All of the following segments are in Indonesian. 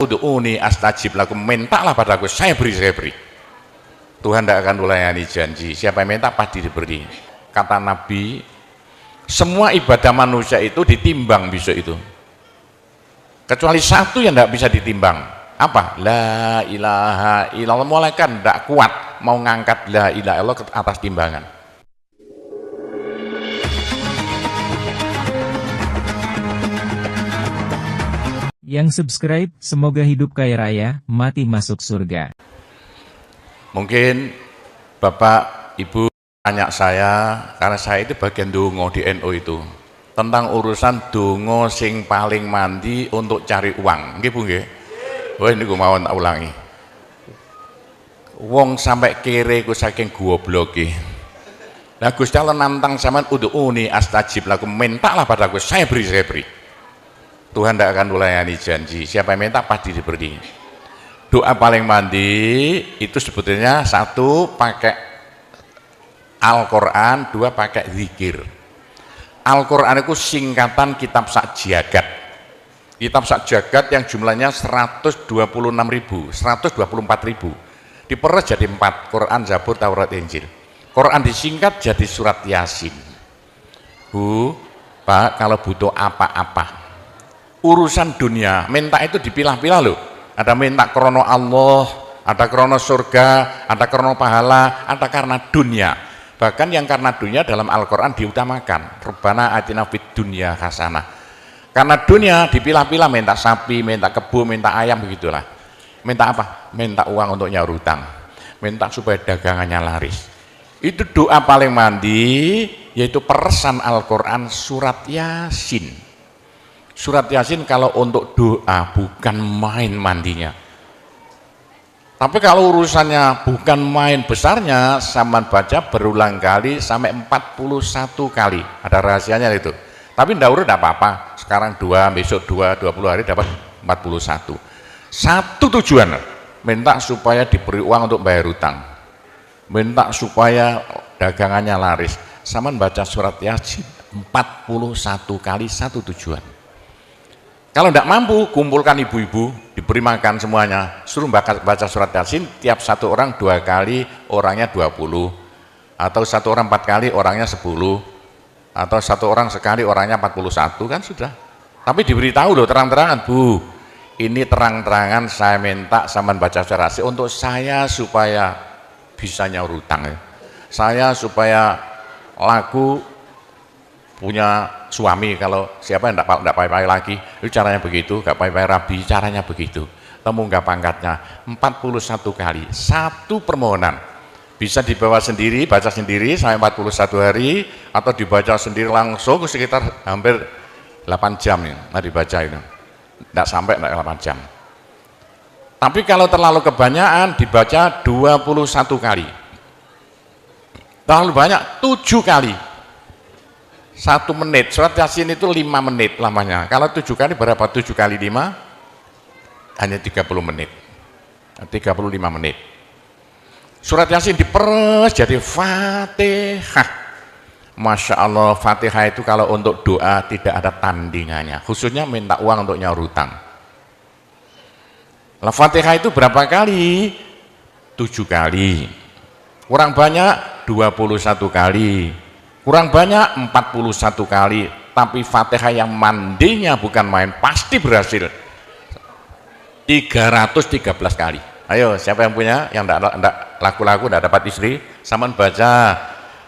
Ud'uni astajib lakum, mintalah padaku, saya beri, saya beri. Tuhan tidak akan melayani janji, siapa yang minta pasti diberi. Kata Nabi, semua ibadah manusia itu ditimbang besok itu, kecuali satu yang tidak bisa ditimbang. Apa? La ilaha illallah. Malaikat tidak kuat mau ngangkat la ilaha illallah ke atas timbangan. Yang subscribe, semoga hidup kaya raya, mati masuk surga. Mungkin Bapak, Ibu tanya saya, karena saya itu bagian dongo di NU itu, tentang urusan dongo sing paling mandi untuk cari uang. Nggih Bu nggih? Wah ini gue mau tak ulangi. Wong sampai kere ku saking gobloke. Nah Gusti Allah nantang sampean, ud'uni astajib lakum, mintalah padaku, saya beri, saya beri. Tuhan tidak akan melayani janji, siapa yang minta pasti diberi. Doa paling mandi itu sebetulnya satu pakai Al-Quran, dua pakai zikir. Al-Quran itu singkatan kitab sak jagat. Kitab sak jagat yang jumlahnya 126.000, 124.000 diperes jadi 4, Quran, Zabur, Taurat, Injil. Quran disingkat jadi surat Yasin. Bu, Pak, kalau butuh apa-apa urusan dunia, minta itu dipilah-pilah loh. Ada minta krono Allah, ada krono surga, ada krono pahala, ada karena dunia. Bahkan yang karena dunia dalam Al-Quran diutamakan, Rabbana atina fid dunya hasanah. Karena dunia dipilah-pilah, minta sapi, minta kebo, minta ayam, begitulah. Minta apa? Minta uang untuk nyaur hutang, minta supaya dagangannya laris. Itu doa paling mandi, yaitu peresan Al-Quran surat Yasin. Surat Yasin kalau untuk doa bukan main mandinya. Tapi kalau urusannya bukan main besarnya, sampean baca berulang kali sampai 41 kali. Ada rahasianya itu. Tapi tidak urut, tidak apa-apa. Sekarang 2, besok 2, 20 hari dapat 41. Satu tujuan, minta supaya diberi uang untuk bayar hutang. Minta supaya dagangannya laris. Sampean baca surat Yasin 41 kali, satu tujuan. Kalau tidak mampu, kumpulkan ibu-ibu, diberi makan semuanya, suruh baca surat Yasin, tiap satu orang 2 kali, orangnya 20, atau satu orang 4 kali, orangnya 10, atau satu orang sekali, orangnya 41, kan sudah. Tapi diberitahu loh terang-terangan, Bu, ini terang-terangan saya minta sampean baca surat Yasin untuk saya supaya bisa nyaur hutang, saya supaya laku punya suami, kalau siapa yang tidak pai-pai lagi, itu caranya begitu, gak pai-pai rabi, caranya begitu, temu gak pangkatnya, 41 kali, satu permohonan, bisa dibawa sendiri, baca sendiri sampai 41 hari, atau dibaca sendiri langsung sekitar hampir 8 jam ya, nah dibaca itu, tidak sampai 8 jam. Tapi kalau terlalu kebanyakan, dibaca 21 kali, terlalu banyak 7 kali. 1 menit, surat Yasin itu 5 menit lamanya. Kalau 7 kali berapa? 7 kali 5 hanya 30 menit, 35 menit. Surat Yasin diperes jadi Fatihah. Masya Allah, Fatihah itu kalau untuk doa tidak ada tandingannya, khususnya minta uang untuk nyaur hutang. Lah Fatihah itu berapa kali? 7 kali. Kurang banyak 21 kali. Kurang banyak 41 kali, tapi Fatihah yang mandinya bukan main, pasti berhasil 313 kali. Ayo, siapa yang punya, yang enggak laku-laku, enggak dapat istri, sama baca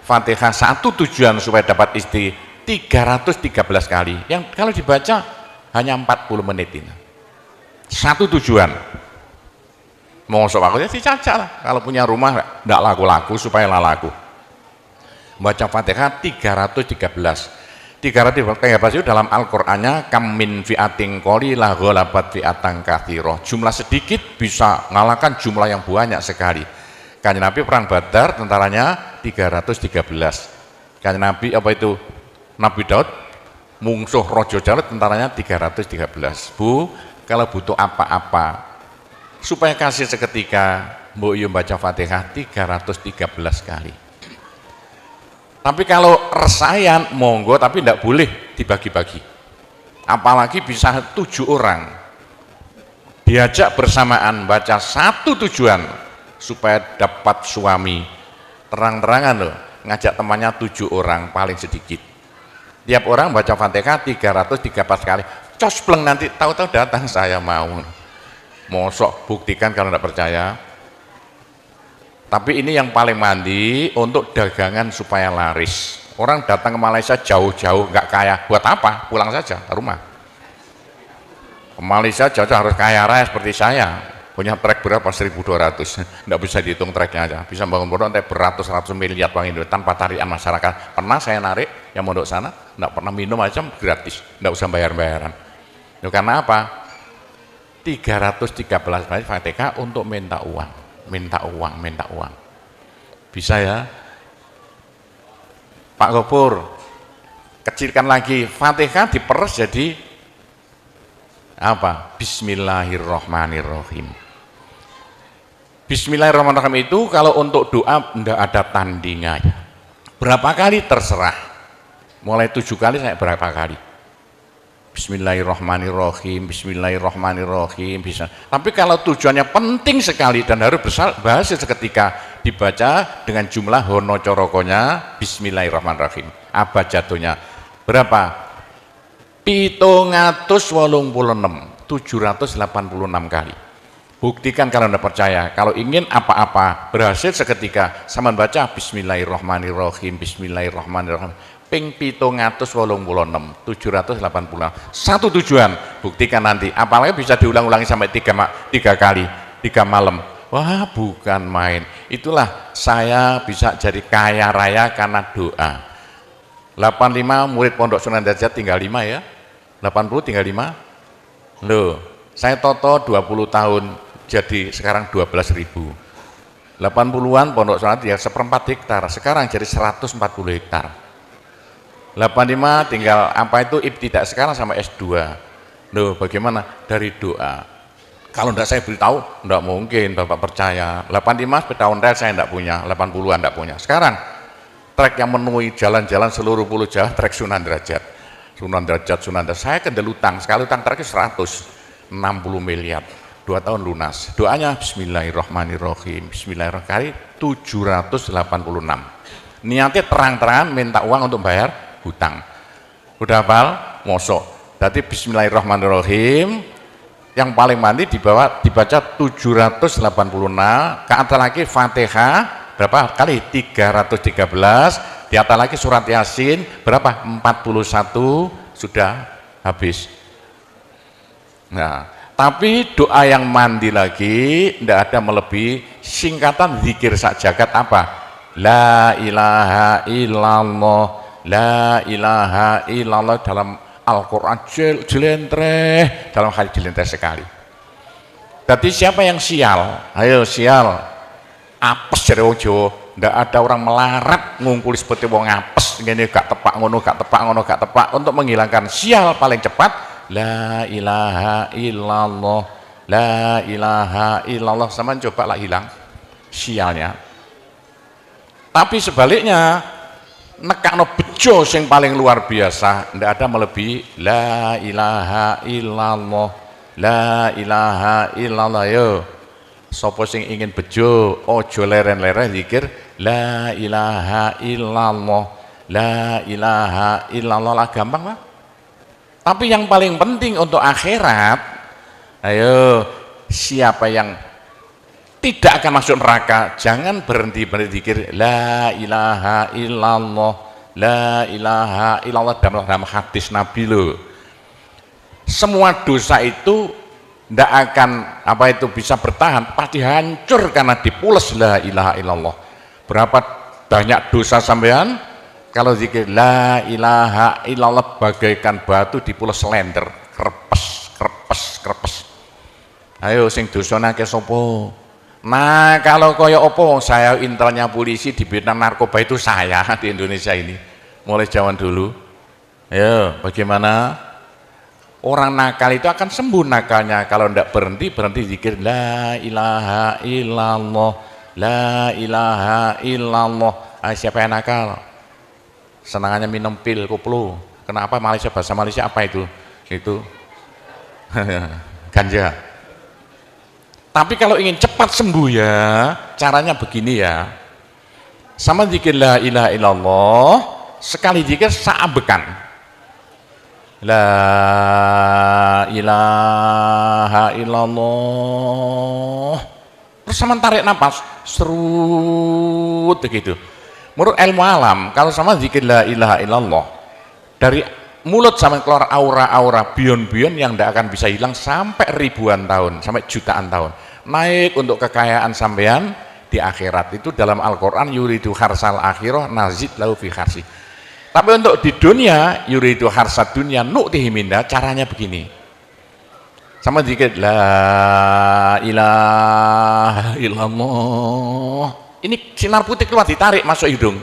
Fatihah, satu tujuan supaya dapat istri 313 kali. Yang kalau dibaca hanya 40 menit ini. Satu tujuan. Mau sok aku ya dicaca lah. Kalau punya rumah enggak laku-laku supaya laku. Baca Fatihah 313 itu dalam Al-Qur'annya, kam min fi'atin qalilah ghalabat fi'atan katsirah, jumlah sedikit bisa mengalahkan jumlah yang banyak sekali. Kanjeng Nabi perang Badar tentaranya 313. Kanjeng Nabi apa itu? Nabi Daud mungsuh Raja Jalut tentaranya 313. Bu, kalau butuh apa-apa supaya kasih seketika, mbok yo baca Fatihah 313 kali. Tapi kalau resayan monggo, tapi tidak boleh dibagi-bagi. Apalagi bisa 7 orang. diajak bersamaan baca satu tujuan supaya dapat suami, terang-terangan loh, ngajak temannya 7 orang paling sedikit, tiap orang baca Fatihah 334 kali, cospleng, nanti tahu-tahu datang saya mau. Mosok, buktikan kalau tidak percaya. Tapi ini yang paling mandi untuk dagangan supaya laris. Orang datang ke Malaysia jauh-jauh nggak kaya, buat apa? Pulang saja ke rumah. Ke Malaysia jauh-jauh harus kaya raya seperti saya, punya trek berapa? 1.200, nggak bisa dihitung treknya aja, bisa bangun pondok sampai beratus-ratus miliar uang Indonesia tanpa tarian masyarakat. Pernah saya narik yang mondok sana, nggak pernah minum aja gratis, nggak usah bayar-bayaran. Ya, karena apa? 313 kali Fatihah untuk minta uang, minta uang, minta uang. Bisa ya Pak Gopur, kecilkan lagi, Fatihah diperes jadi apa? Bismillahirrohmanirrohim. Bismillahirrohmanirrohim itu kalau untuk doa tidak ada tandingannya. Berapa kali terserah, mulai 7 kali saya berapa kali. Bismillahirrohmanirrohim, Bismillahirrohmanirrohim, bisa. Tapi kalau tujuannya penting sekali dan harus berhasil seketika, dibaca dengan jumlah hono corokonya Bismillahirrohmanirrohim. Apa jatuhnya? Berapa? 786 kali. Buktikan kalau Anda percaya. Kalau ingin apa-apa berhasil seketika, sama baca Bismillahirrohmanirrohim, Bismillahirrohmanirrohim. Ping 786, 786. Satu tujuan, buktikan nanti. Apalagi bisa diulang-ulangi sampai 3 kali, 3 malam. Wah, bukan main. Itulah saya bisa jadi kaya raya karena doa. 85 murid Pondok Sunan Derajat tinggal 5 ya. 80 tinggal 5. Loh, saya toto 20 tahun jadi sekarang 12.000. 80-an Pondok Sunan dia 1/4 hektar, sekarang jadi 140 hektar. 85 tinggal apa itu ibtidak sekarang sama S2. Loh, bagaimana? Dari doa. Kalau tidak saya beritahu, tidak mungkin Bapak percaya. 85 sepeda ontel saya tidak punya, 80-an tidak punya. Sekarang trek yang memenuhi jalan-jalan seluruh pulau Jawa, trek Sunan Derajat. Sunan Derajat, Sunan Derajat. Saya kendel utang, sekali utang terakhir 160 miliar. 2 tahun lunas. Doanya Bismillahirrohmanirrohim, Bismillahirrohmanirrohim, 786. Niatnya terang-terangan minta uang untuk bayar hutang. Udah hafal? Mosok. Jadi Bismillahirrohmanirrohim yang paling mandi dibaca 786, ke atas lagi Fatihah berapa kali? 313, di atas lagi surat Yasin berapa? 41, sudah habis. Nah, tapi doa yang mandi lagi tidak ada melebihi singkatan zikir sak jagat apa? La ilaha illallah, la ilaha illallah dalam Al-Quran jelentreh, dalam hadis jelentreh sekali. Jadi siapa yang sial? Ayo sial, apes dari wong Jawa. Ndak ada orang melarat ngungkuli seperti wong apes, ngene gak tepak ngono, gak tepak ngono, gak tepak. Untuk menghilangkan sial paling cepat, la ilaha illallah, la ilaha illallah. Sama coba lah hilang sialnya. Tapi sebaliknya, nekakno bejo sing paling luar biasa, ndak ada melebihi la ilaha illallah, la ilaha illallah. Yo, sapa sing ingin bejo, ojo leren-leren zikir la ilaha illallah, la ilaha illallah lah, gampang lah. Tapi yang paling penting untuk akhirat, ayo, siapa yang tidak akan masuk neraka, jangan berhenti berzikir la ilaha illallah, la ilaha illallah dalam hadis Nabi loh. Semua dosa itu tidak akan apa itu bisa bertahan, pasti hancur karena dipules la ilaha illallah. Berapa banyak dosa sampean kalau zikir la ilaha illallah bagaikan batu dipules slender, krepes, krepes, krepes. Ayo sing dosane akeh sapa? Nah, kalau koyo opo, saya intelnya polisi di bidang narkoba itu saya di Indonesia ini mulai zaman dulu. Ayo, bagaimana? Orang nakal itu akan sembuh nakalnya kalau tidak berhenti zikir la ilaha illallah, la ilaha illallah. Siapa yang nakal? Senangannya minum pil koplo. Kenapa? Malaysia, bahasa Malaysia apa itu? Itu ganja. Tapi kalau ingin cepat sembuh ya, caranya begini ya. Sama zikir la ilaha illallah, sekali zikir saambekan. La ilaha illallah. Terus sama tarik nafas, serut begitu. Menurut ilmu alam, kalau sama zikir la ilaha illallah, dari mulut sampai keluar aura-aura bion-bion yang tidak akan bisa hilang sampai ribuan tahun, sampai jutaan tahun. Naik untuk kekayaan sampean di akhirat. Itu dalam Al-Quran, yuridu harsal akhirah nazid lahu fi harsi. Tapi untuk di dunia, yuridu harsad dunia nu'tihi minda, caranya begini. Sama zikir la ilaha illallah. Ini sinar putih keluar, ditarik masuk hidung,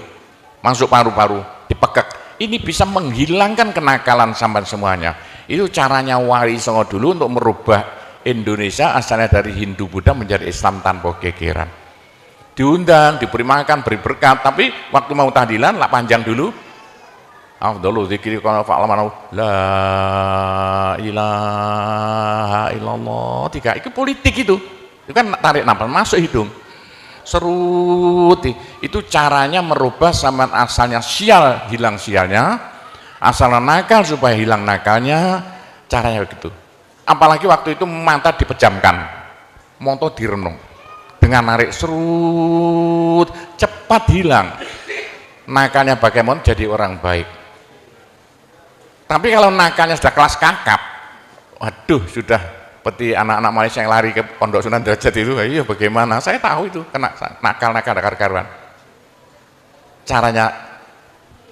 masuk paru-paru, dipekek. Ini bisa menghilangkan kenakalan sampai semuanya. Itu caranya Wali Songo dulu untuk merubah Indonesia asalnya dari Hindu Buddha menjadi Islam tanpa gegeran. Diundang, diberi makan, beri berkat, tapi waktu mau tahlilan lah panjang dulu. Afdalu dzikri kana fa'lamanu la ilaha illallah. Tiga, itu politik itu. Itu kan tarik nafas masuk hidung. Serut, itu caranya merubah zaman asalnya sial hilang sialnya, asalnya nakal supaya hilang nakalnya, caranya begitu. Apalagi waktu itu mata dipejamkan, moto direnung, dengan narik serut cepat hilang nakalnya, bagaimana jadi orang baik. Tapi kalau nakalnya sudah kelas kakap, waduh sudah seperti anak-anak Malaysia yang lari ke Pondok Sunan Derajat itu, iya bagaimana? Saya tahu itu kena nakal-nakal karuan. Caranya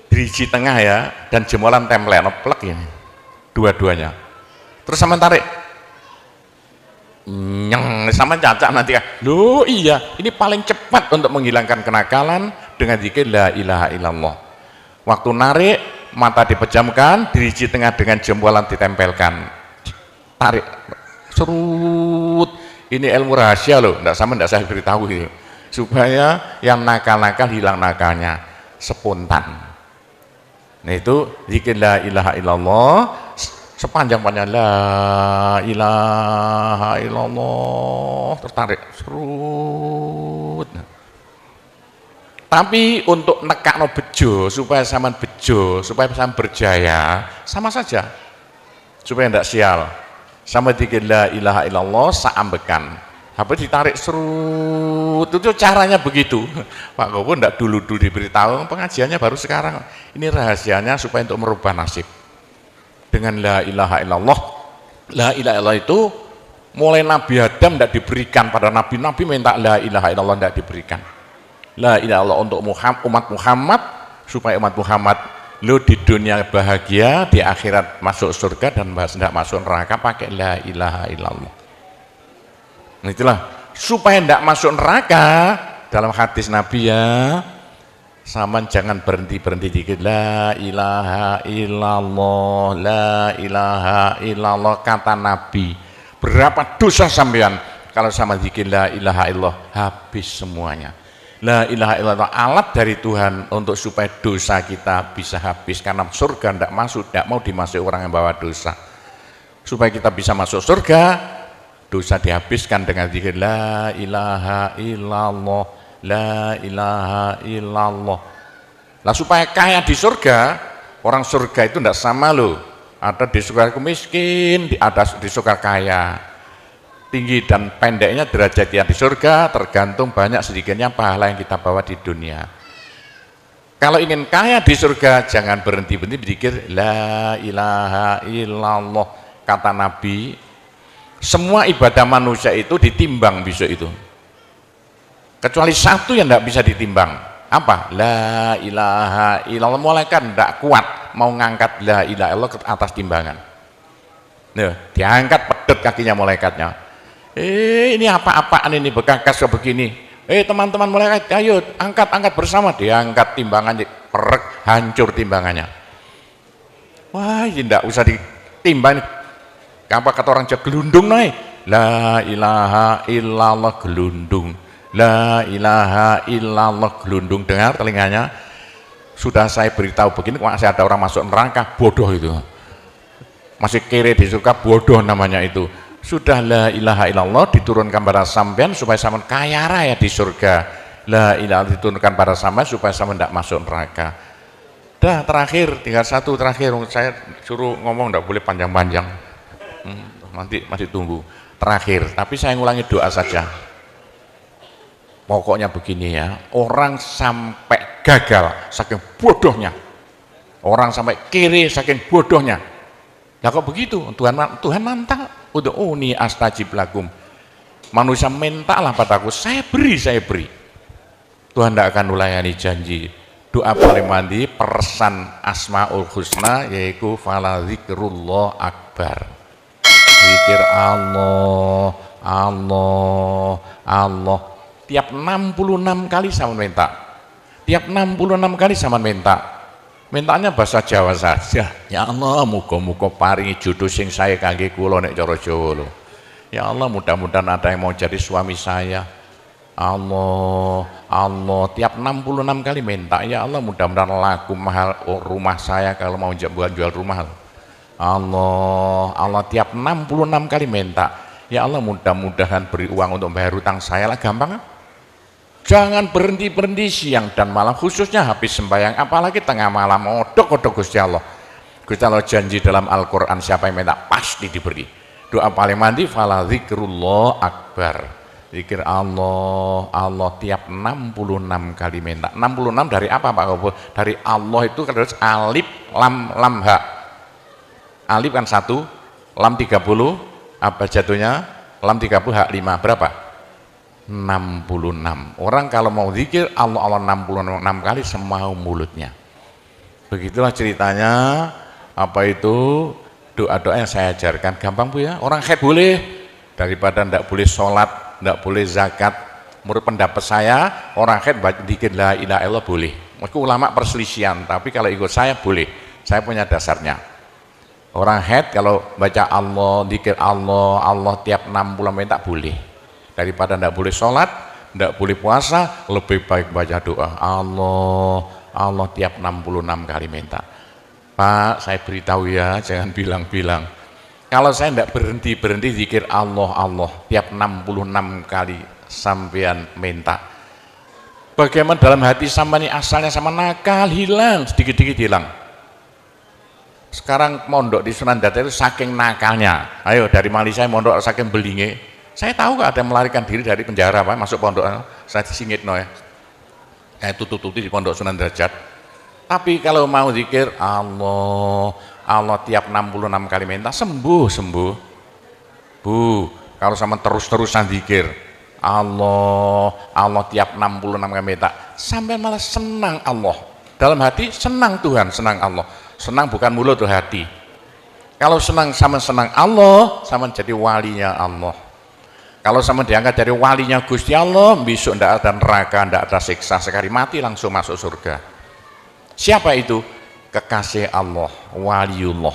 diriji tengah ya, dan jemolan template plek ini, dua-duanya. Terus sama tarik, nyeng sama cacak nanti kan. Loh iya, ini paling cepat untuk menghilangkan kenakalan dengan zikir la ilaha illallah. Waktu narik, mata dipejamkan, diriji tengah dengan jempolan ditempelkan, tarik. Serut, ini ilmu rahasia loh, tidak saya beritahu itu, supaya yang nakal-nakal hilang nakalnya spontan. Nah itu zikir la ilaha illallah, sepanjang-panjang la ilaha illallah, tertarik serut. Tapi untuk nekakno bejo, supaya sampean bejo, supaya sampean berjaya, sama saja, supaya tidak sial. Sama zikir la ilaha illallah saambekan, habis ditarik serut, itu caranya begitu. Pak Gowo enggak dulu diberitahu, pengajiannya baru sekarang. Ini rahasianya supaya untuk merubah nasib dengan la ilaha illallah. La ilaha illallah itu mulai Nabi Adam tidak diberikan, pada nabi-nabi minta la ilaha illallah tidak diberikan. La ilaha illallah untuk umat Muhammad, supaya umat Muhammad lu di dunia bahagia, di akhirat masuk surga, dan tidak masuk neraka pakai la ilaha illallah. Nah itulah supaya tidak masuk neraka, dalam hadis Nabi ya, sama jangan berhenti dikit la ilaha illallah, la ilaha illallah. Kata Nabi, berapa dosa sampean kalau sama zikir la ilaha illallah habis semuanya. La ilaha illallah alat dari Tuhan untuk supaya dosa kita bisa habis, karena surga tidak masuk, tidak mau dimasuki orang yang bawa dosa. Supaya kita bisa masuk surga, dosa dihabiskan dengan zikir la ilaha illallah, la ilaha illallah. Lah supaya kaya di surga, orang surga itu tidak sama loh. Ada di surga miskin, ada di surga kaya. Tinggi dan pendeknya derajat yang di surga tergantung banyak sedikitnya pahala yang kita bawa di dunia. Kalau ingin kaya di surga, jangan berhenti berzikir la ilaha illallah. Kata Nabi, semua ibadah manusia itu ditimbang besok itu, kecuali satu yang tidak bisa ditimbang. Apa? La ilaha illallah. Malaikat tidak kuat mau ngangkat la ilaha illallah ke atas timbangan. Nah, diangkat pedet kakinya malaikatnya. Ini apa-apaan ini, bekas begini. Teman-teman malaikat, ayo angkat bersama. Diangkat timbangannya, perek, hancur timbangannya. Wah, ini tidak usah ditimbang. Apa kata orang Jawa, gelundung naik. La ilaha illallah gelundung. La ilaha illallah gelundung. Dengar telinganya. Sudah saya beritahu begini, masih ada orang masuk neraka, bodoh itu. Masih kere di surga, bodoh namanya itu. Sudah la ilaha illallah diturunkan pada sampean supaya sampean kaya raya di surga. La ilaha diturunkan pada sampean supaya sampean tidak masuk neraka. Dah terakhir, tinggal satu terakhir. Saya suruh ngomong tidak boleh panjang-panjang. Nanti masih tunggu. Terakhir, tapi saya ngulangi doa saja. Pokoknya begini ya, orang sampai gagal saking bodohnya. Orang sampai kiri saking bodohnya. Nah kok begitu? Tuhan mantap. Ud'uni astajib lakum. Manusia mintalah padaku, saya beri. Tuhan tidak akan ulayani janji. Doa paling mandi persan asmaul husna yaitu fala zikrullah akbar. Zikir Allah, Allah, Allah. Tiap 66 kali sama minta. Tiap 66 kali sama minta. Mintanya bahasa Jawa saja. Ya Allah, muga-muga paringi jodoh sing saya kangge kula nek cara Jawa lho. Ya Allah, mudah-mudahan ada yang mau jadi suami saya. Allah, Allah, tiap 66 kali minta. Ya Allah, mudah-mudahan laku mahal rumah saya kalau mau jual rumah. Allah, Allah, tiap 66 kali minta. Ya Allah, mudah-mudahan beri uang untuk bayar hutang saya lah, gampang kan? Jangan berhenti siang dan malam, khususnya habis sembahyang, apalagi tengah malam. Odok Gusti Allah. Gusti Allah janji dalam Al-Quran, siapa yang minta pasti diberi. Doa paling mandi fala zikrullah akbar. Zikir Allah, Allah tiap 66 kali minta. 66 dari apa Pak Gopur? Dari Allah itu kan harus alif lam ha. Alif kan 1, lam 30, apa jatuhnya? Lam 30 hak 5, berapa? 66. Orang kalau mau zikir Allah 66 kali semau mulutnya. Begitulah ceritanya. Apa itu doa-doa yang saya ajarkan, gampang Bu ya. Orang haid boleh, daripada tidak boleh sholat, tidak boleh zakat. Menurut pendapat saya orang haid zikir la ilaha illallah boleh. Meskipun ulama perselisihan, tapi kalau ikut saya boleh. Saya punya dasarnya. Orang haid kalau baca Allah, zikir Allah, Allah tiap 60 menit tak boleh. Daripada tidak boleh sholat, tidak boleh puasa, lebih baik baca doa Allah, Allah tiap 66 kali minta. Pak, saya beritahu ya, jangan bilang-bilang. Kalau saya tidak berhenti zikir Allah, Allah tiap 66 kali sampean minta. Bagaimana dalam hati sama ini asalnya sama nakal, hilang, sedikit-sedikit hilang. Sekarang mondok di Sunan Data itu saking nakalnya. Ayo dari Malaysia mondok saking belinge. Saya tahu gak ada yang melarikan diri dari penjara Pak, masuk pondok, saya disingit no ya. Tutup-tutup di pondok Sunan Derajat. Tapi kalau mau zikir Allah, Allah tiap 66 kali minta sembuh. Bu, kalau sama terus-terusan zikir Allah, Allah tiap 66 kali minta, sampai malah senang Allah. Dalam hati senang Tuhan, senang Allah. Senang bukan mulut tuh hati. Kalau senang sama senang Allah, sama jadi walinya Allah. Kalau sama diangkat dari walinya Gusti Allah, besok tidak ada neraka, tidak ada siksa, sekali mati langsung masuk surga. Siapa itu? Kekasih Allah, waliullah.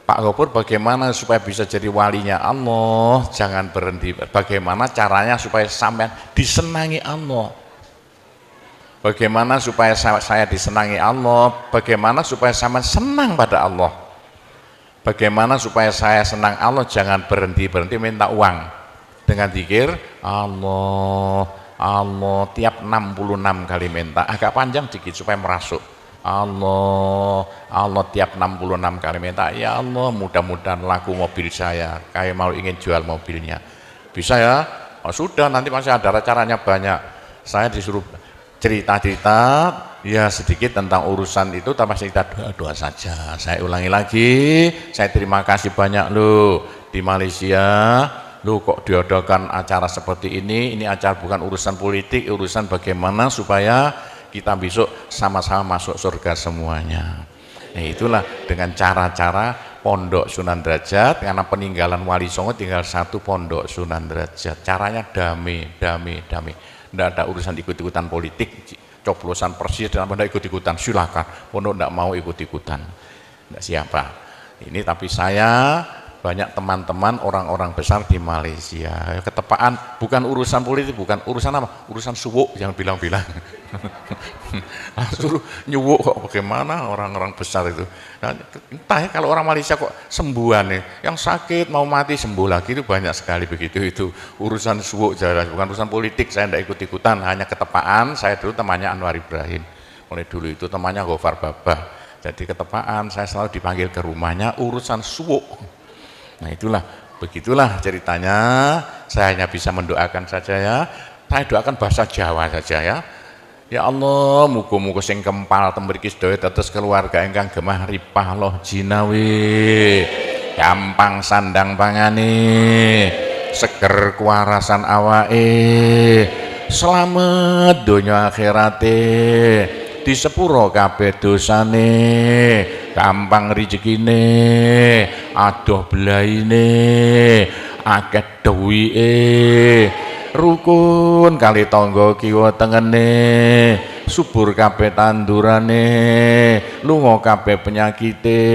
Pak Gopur, bagaimana supaya bisa jadi walinya Allah? Jangan berhenti. Bagaimana caranya supaya sampai disenangi Allah? Bagaimana supaya saya disenangi Allah? Bagaimana supaya sama senang pada Allah? Bagaimana supaya saya senang Allah? Jangan berhenti minta uang. Dengan zikir Allah, Allah tiap 66 kali minta, agak panjang dikit supaya merasuk. Allah, Allah tiap 66 kali minta. Ya Allah, mudah-mudahan laku mobil saya, kayak mau ingin jual mobilnya. Bisa ya? Oh, sudah, nanti masih ada caranya banyak. Saya disuruh cerita-cerita ya sedikit tentang urusan itu, tapi kita doa-doa saja. Saya ulangi lagi, saya terima kasih banyak loh di Malaysia. Loh kok diadakan acara seperti ini acara bukan urusan politik, urusan bagaimana supaya kita besok sama-sama masuk surga semuanya. Nah itulah dengan cara-cara pondok Sunan Derajat, karena peninggalan Wali Songo tinggal satu pondok Sunan Derajat. Caranya damai. Tidak ada urusan ikut-ikutan politik, coblosan persis dan apa ikut-ikutan, silakan. Pondok tidak mau ikut-ikutan, tidak siapa. Ini tapi saya banyak teman-teman orang-orang besar di Malaysia. Ketepaan bukan urusan politik, bukan urusan apa? Urusan suwuk yang bilang-bilang. Suruh nyuwuk kok bagaimana orang-orang besar itu. Nah, entah ya kalau orang Malaysia kok sembuhan nih, yang sakit mau mati sembuh lagi itu banyak sekali begitu itu. Urusan suwuk jelas, bukan urusan politik, saya tidak ikut-ikutan, hanya ketepaan. Saya dulu temannya Anwar Ibrahim. Mulai dulu itu temannya Gofar Babah. Jadi ketepaan saya selalu dipanggil ke rumahnya urusan suwuk. Nah itulah, begitulah ceritanya. Saya hanya bisa mendoakan saja ya. Saya doakan bahasa Jawa saja ya. Ya Allah, muga-muga sing kempal tembriki sedaya dados keluarga ingkang gemah ripah loh jinawi. Gampang sandang pangane, seger kuarasan awake. Selamat donya akhirate. Di sepuro kabeh dosane, gampang rezekine, adoh belaine, akeh duwike, rukun kali tangga kiwa tengene, subur kabeh tandurane, lunga kabeh penyakite,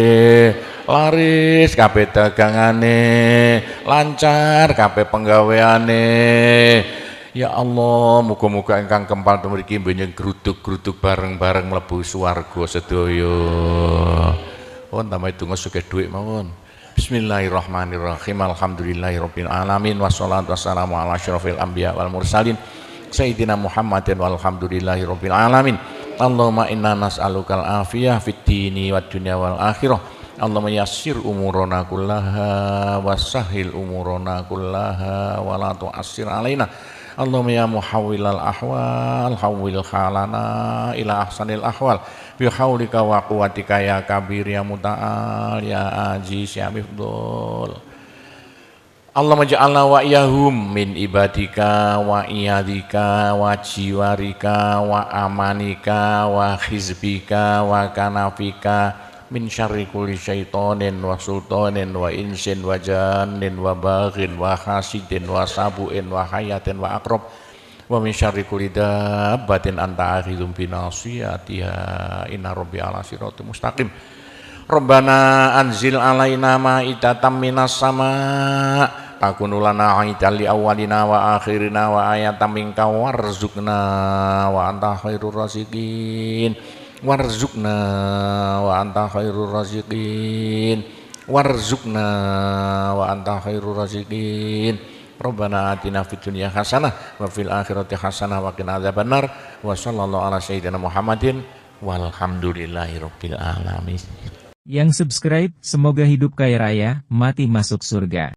laris kabeh dagangane, lancar kabeh penggaweane. Ya Allah, muga-muga ingkang kempal mriki mbenjing gruduk-gruduk bareng-bareng mlebu swarga sedaya. Pun tambahi donga sugih dhuwit mawon. Bismillahirrahmanirrahim. Alhamdulillahirabbil alamin wassalatu wassalamu ala asyrofil anbiya wal mursalin sayyidina Muhammadin walhamdulillahirabbil alamin. Allahumma inna nas'alukal afiyah fid dini wad dunya wal akhirah. Allahumma yassir umurana kullaha wasahhil umurana kullaha wa la tu'assir alaina. Allahumma ya muhawwilal ahwal hawwil halana ila ahsanil ahwal bi haulika wa quwwatika ya kabir ya muta'al ya aziz ya mifdul. Allahumma ja'alna wa iyahum min ibadika wa iyadika wa jiwarika wa amanika wa hizbika wa kanafika min syarri kulli syaitonin wa sultanin wa insin wa jannin wa baghin wa hasidin wa sabuin wa hayatin wa akrob wa min syarri kulli dabbatin anta akhidum binasiyatiha inna rabbi ala sirati mustaqim. Rabbana anzil alaina ma'idatan minas sama takunu lana aidan li awwalina wa akhirina wa ayatan minka warzuqna wa anta khairur raziqin. Warzuqna wa anta khairur raziqin warzuqna wa anta khairur raziqin. Rabbana atina fid dunya hasanah wa fil akhirati hasanah wa qina adzabannar wa sallallahu ala sayyidina Muhammadin walhamdulillahirabbil alamin. Yang subscribe semoga hidup kaya raya, mati masuk surga.